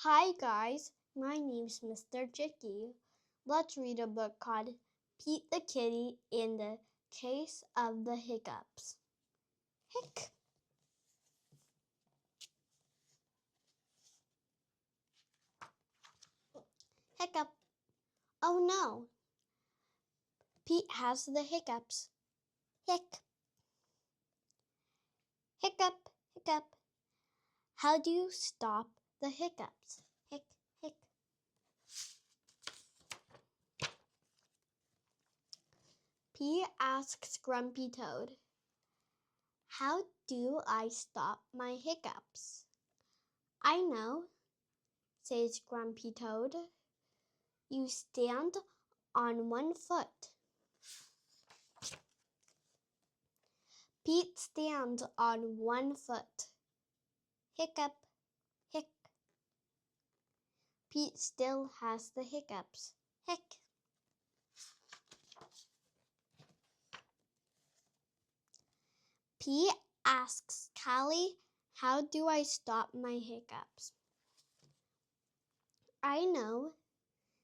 Hi guys, my name's Mr. Jicky. Let's read a book called Pete the Kitty in the Case of the Hiccups. Hic. Hiccup. Oh no, Pete has the hiccups. Hic. Hiccup, hiccup. How do you stop the hiccups? Hic, hic. Pete asks Grumpy Toad, how do I stop my hiccups? I know, says Grumpy Toad. You stand on one foot. Pete stands on one foot. Hiccup, hic. Pete still has the hiccups. Hic. Pete asks Callie, how do I stop my hiccups? I know,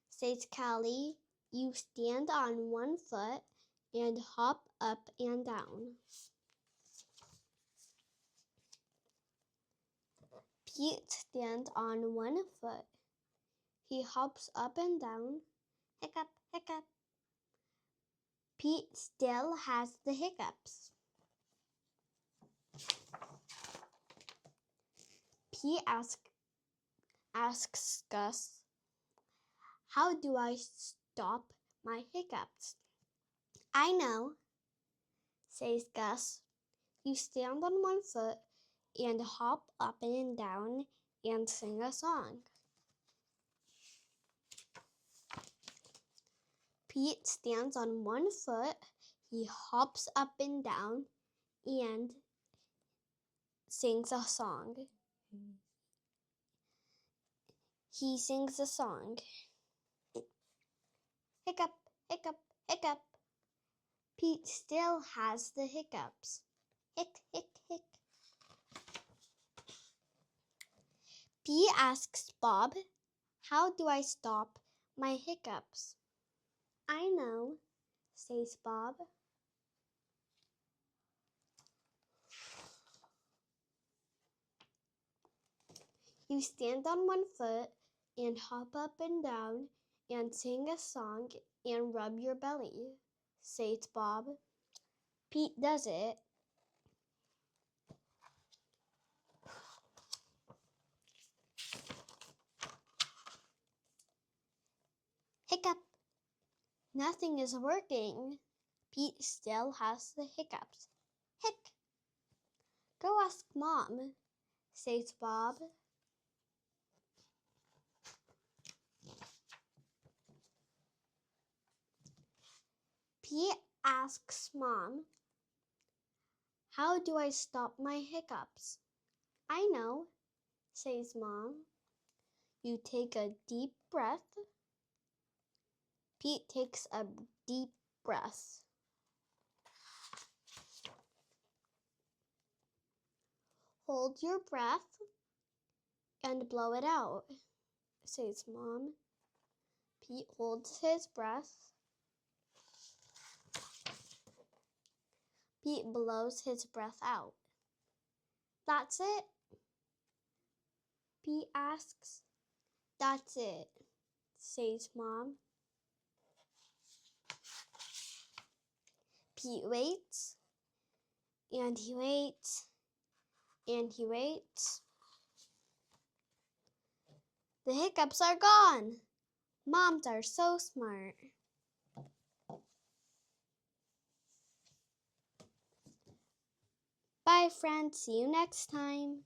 says Callie. You stand on one foot and hop up and down. Pete stands on one foot. He hops up and down. Hiccup, hiccup. Pete still has the hiccups. Pete asks Gus, how do I stop my hiccups? I know, says Gus. You stand on one foot and hop up and down and sing a song. Pete stands on one foot. He hops up and down and sings a song. He sings a song. Hiccup, hiccup, hiccup. Pete still has the hiccups. Hic, hic, hic. Pete asks Bob, how do I stop my hiccups? I know, says Bob. You stand on one foot and hop up and down and sing a song and rub your belly, says Bob. Pete does it. Hiccup. Nothing is working. Pete still has the hiccups. Hic. Go ask Mom, says Bob. Pete asks Mom, how do I stop my hiccups? I know, says Mom. You take a deep breath. Pete takes a deep breath. Hold your breath and blow it out, says Mom. Pete holds his breath. Pete blows his breath out. That's it? Pete asks. That's it, says Mom. Pete waits, and he waits, and he waits. The hiccups are gone. Moms are so smart. Bye, friends. See you next time.